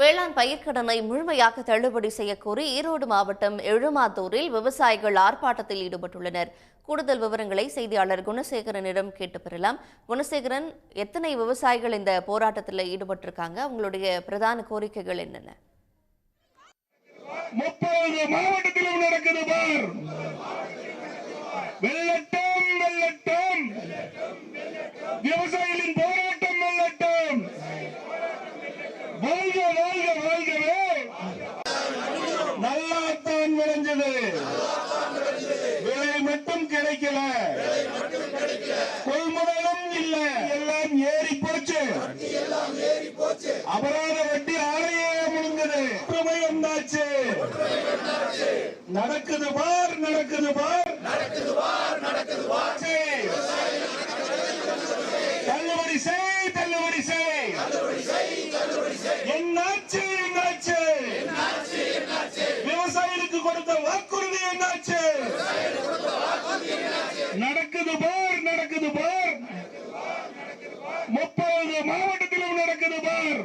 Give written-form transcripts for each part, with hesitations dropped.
வேளாண் பயிர்க்கடனை முழுமையாக தள்ளுபடி செய்யக்கோரி ஈரோடு மாவட்டம் எழுமாத்தூரில் விவசாயிகள் ஆர்ப்பாட்டத்தில் ஈடுபட்டுள்ளனர். கூடுதல் விவரங்களை செய்தியாளர் குணசேகரனிடம் கேட்டு பெறலாம். குணசேகரன், எத்தனை விவசாயிகள் இந்த போராட்டத்தில் ஈடுபட்டிருக்காங்க? அவங்களுடைய பிரதான கோரிக்கைகள் என்னென்ன? 30 மாவட்டத்திலும் நடக்குது பார். வெள்ளட்டம் வெள்ளட்டம், விவசாயிகளின் போராட்டம் வெள்ளட்டம். வாழ்க வாழ்க வாழ்கவே. நல்லாத்தான் விளைஞ்சது, விலை மட்டும் கிடைக்கல, கொள்முதலும் இல்ல, எல்லாம் ஏறி போச்சு. அபராத வட்டி ஆலையே முழுங்குது. ஒற்றுமை வந்தாச்சு. நடக்குது பார், நடக்குது பார், நடக்குது பார், நடக்குது பார். தள்ளுபடி செய், தள்ளுபடி செய். என்னாச்சு, என்னாச்சு? விவசாயிகளுக்கு கொடுத்த வாக்குறுதி என்னாச்சு? நடக்குது பார், நடக்குது பார். 30 மாவட்டத்திலும் நடக்குது பார்.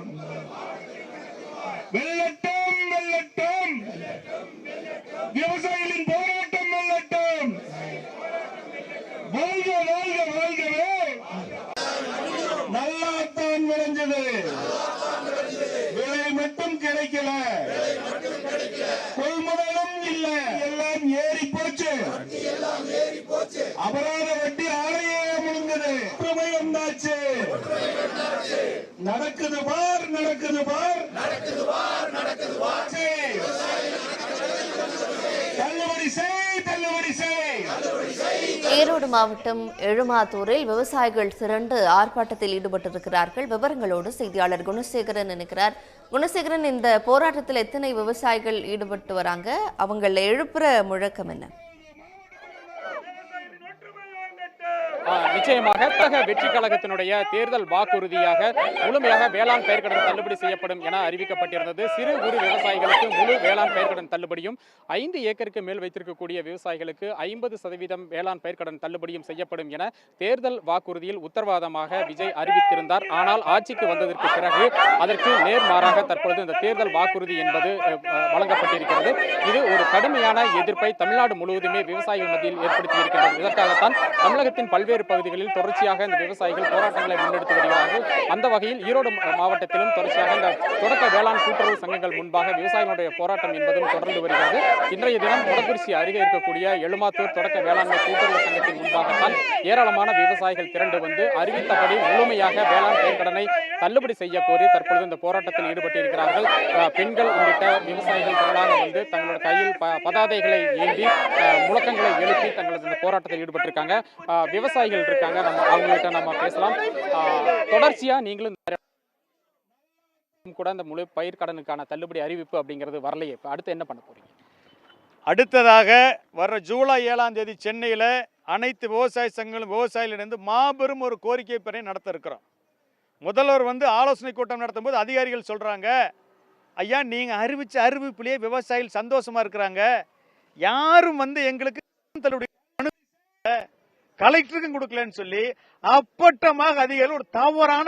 வெள்ளட்டம் வெள்ளட்டம், விவசாயிகளின் போராட்டம் வெள்ளட்டம். வாழ்க வாழ்க வாழ்கவே. நல்லாத்தான் விளைஞ்சது, விலை மட்டும் கிடைக்கல, கொள்முதலும் இல்ல, எல்லாம் ஏறி போச்சு. அபராத வட்டி ஆலையே முழுங்குது. ஒற்றுமை வந்தாச்சு. நடக்குது பார், நடக்குது பார், நடக்குது பார், நடக்குது பார். தள்ளுபடி செய், தள்ளுபடி செய். ஈரோடு மாவட்டம் எழுமாத்தூரில் விவசாயிகள் திரண்டு ஆர்ப்பாட்டத்தில் ஈடுபட்டிருக்கிறார்கள். விவரங்களோடு செய்தியாளர் குணசேகரன் இருக்கிறார். குணசேகரன், இந்த போராட்டத்தில் எத்தனை விவசாயிகள் ஈடுபட்டு வராங்க? அவங்கள எழுப்புற முழக்கம் என்ன? நிச்சயமாக தமிழக வெற்றி கழகத்தினுடைய தேர்தல் வாக்குறுதியாக முழுமையாக வேளாண் பயிர்க்கடன் தள்ளுபடி செய்யப்படும் என அறிவிக்கப்பட்டிருந்தது. சிறு குறு விவசாயிகளுக்கு முழு வேளாண் பயிர்க்கடன் தள்ளுபடியும், 5 ஏக்கருக்கு மேல் வைத்திருக்கக்கூடிய விவசாயிகளுக்கு 50% வேளாண் பயிர்க்கடன் தள்ளுபடியும் செய்யப்படும் என தேர்தல் வாக்குறுதியில் உத்தரவாதமாக விஜய் அறிவித்திருந்தார். ஆனால் ஆட்சிக்கு வந்ததற்கு பிறகு அதற்கு நேர்மாறாக தற்பொழுது இந்த தேர்தல் வாக்குறுதி என்பது வழங்கப்பட்டிருக்கிறது. இது ஒரு கடுமையான எதிர்ப்பை தமிழ்நாடு முழுவதுமே விவசாயிகள் மத்தியில் ஏற்படுத்தியிருக்கின்றது. இதற்காகத்தான் தமிழகத்தின் பல்வேறு பகுதிகளில் தொடர்ச்சியாக இந்த விவசாயிகள் போராட்டங்களை முன்னெடுத்து வருகிறார்கள். அந்த வகையில் ஈரோடு மாவட்டத்திலும் தொடர்ச்சியாக இந்த தொடக்க வேளாண் கூட்டுறவு சங்கங்கள் முன்பாக விவசாயிகளுடைய போராட்டம் என்பதும் தொடர்ந்து வருகிறது. இன்றைய தினம் மொடக்குறிச்சி அருகே இருக்கக்கூடிய எழுமாத்தூர் தொடக்க வேளாண்மை கூட்டுறவு சங்கத்தின் முன்பாகத்தான் ஏராளமான விவசாயிகள் திரண்டு வந்து அறிவித்தபடி முழுமையாக வேளாண் பயிர்க்கடனை தள்ளுபடி செய்ய கோரி தற்பொழுது இந்த போராட்டத்தில் ஈடுபட்டிருக்கிறார்கள். பெண்கள் உள்ளிட்ட விவசாயிகள் திரளாக வந்து தங்களோட கையில் பதாதைகளை ஏந்தி முழக்கங்களை எழுப்பி தங்களது இந்த போராட்டத்தில் ஈடுபட்டிருக்காங்க. விவசாயிகள் இருக்காங்க, அவங்ககிட்ட நம்ம பேசலாம். தொடர்ச்சியா நீங்களும் கூட இந்த முழு பயிர்க்கடனுக்கான தள்ளுபடி அறிவிப்பு அப்படிங்கிறது வரலையே, அடுத்து என்ன பண்ண போறீங்க? அடுத்ததாக வர்ற ஜூலை 7ஆம் தேதி சென்னையில் அனைத்து விவசாய சங்கங்களும் விவசாயிகளிடம் மாபெரும் ஒரு கோரிக்கை பெற நடத்த இருக்கிறோம். முதல்வர் வந்து ஆலோசனை கூட்டம் நடத்தும் போது அதிகாரிகள் சொல்றாங்க, ஐயா நீங்க அறிவிச்ச அறிவிப்பிலேயே விவசாயிகள் சந்தோஷமா இருக்கிறாங்க, யாரும் வந்து எங்களுக்கு கலெக்டருக்கும் கொடுக்கலன்னு சொல்லி அப்பட்டமாக அதிகாரிகள் ஒரு தவறான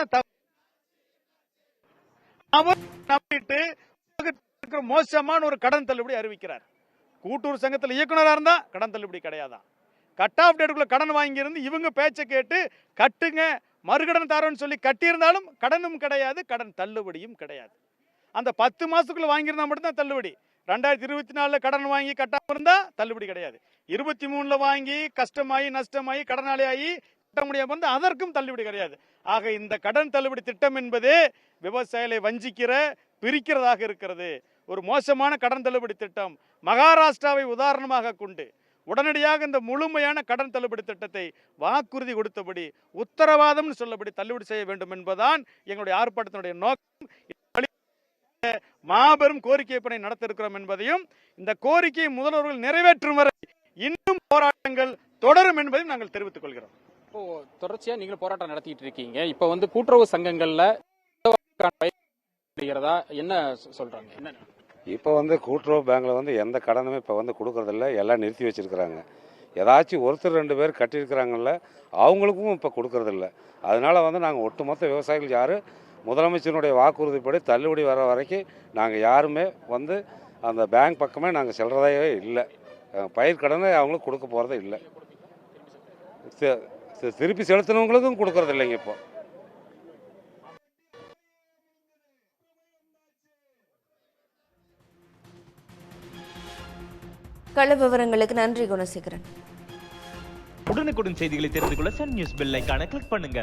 நம்பிட்டு மோசமான ஒரு கடன் தள்ளுபடி அறிவிக்கிறார். கூட்டுறவு சங்கத்தில் இயக்குனராக இருந்தா கடன் தள்ளுபடி கிடையாதான். கட் ஆஃப் டேட்டுக்குள்ள கடன் வாங்கியிருந்து இவங்க பேச்சை கேட்டு கட்டுங்க மறுகடன் தரோன்னு சொல்லி கட்டியிருந்தாலும் கடனும் கிடையாது, கடன் தள்ளுபடியும் கிடையாது. அந்த 10 மாசத்துக்குள்ள வாங்கியிருந்தா மட்டும்தான் தள்ளுபடி. 2024 கடன் வாங்கி கட்டாம இருந்தா தள்ளுபடி கிடையாது. 23 வாங்கி கஷ்டமாயி நஷ்டமாயி கடனாளி ஆகி கட்ட முடியாம இருந்தா அதற்கும் தள்ளுபடி கிடையாது. ஆக இந்த கடன் தள்ளுபடி திட்டம் என்பது விவசாயிகளை வஞ்சிக்கிற பிரிக்கிறதாக இருக்கிறது. ஒரு மோசமான கடன் தள்ளுபடி திட்டம். மகாராஷ்டிராவை உதாரணமாக கொண்டு உடனடியாக இந்த முழுமையான கடன் தள்ளுபடி திட்டத்தை வாக்குறுதி கொடுத்தபடி உத்தரவாதம் சொல்லபடி தள்ளுபடி செய்ய வேண்டும் என்பதுதான் எங்களுடைய ஆர்ப்பாட்டத்தினுடைய நோக்கம். மாபெரும் கோரிக்கை பணி நடத்த இருக்கிறோம் என்பதையும் இந்த கோரிக்கையை முதல்வர்கள் நிறைவேற்றும் வரை இன்னும் போராட்டங்கள் தொடரும் என்பதையும் நாங்கள் தெரிவித்துக் கொள்கிறோம். இப்போ தொடர்ச்சியா நீங்களும் போராட்டம் நடத்திட்டு இருக்கீங்க. இப்ப வந்து கூட்டுறவு சங்கங்கள்ல என்ன சொல்றாங்க? என்ன இப்போ வந்து கூட்டுறவு பேங்க்ல வந்து எந்த கடனுமே இப்போ வந்து கொடுக்கறதில்ல, எல்லாம் நிறுத்தி வச்சிருக்கிறாங்க. ஏதாச்சும் ஒருத்தர் 2 பேர் கட்டியிருக்கிறாங்கல்ல, அவங்களுக்கும் இப்போ கொடுக்கறதில்ல. அதனால வந்து நாங்கள் ஒட்டுமொத்த விவசாயிகள் யாரும் முதலமைச்சருடைய வாக்குறுதிப்படி தள்ளுபடி வர வரைக்கும் நாங்கள் யாருமே வந்து அந்த பேங்க் பக்கமே நாங்கள் செல்றதே இல்லை. பயிர்க்கடனை அவங்களுக்கு கொடுக்க போகிறதே இல்லை. திருப்பி செலுத்தினவங்களுக்கும் கொடுக்கறது இல்லைங்க. இப்போ கள விவரங்களுக்கு நன்றி குணசேகரன். உடனுக்குடன் செய்திகளை தெரிந்து கொள்ள சன் நியூஸ் பெல் ஐகானை கிளிக் பண்ணுங்க.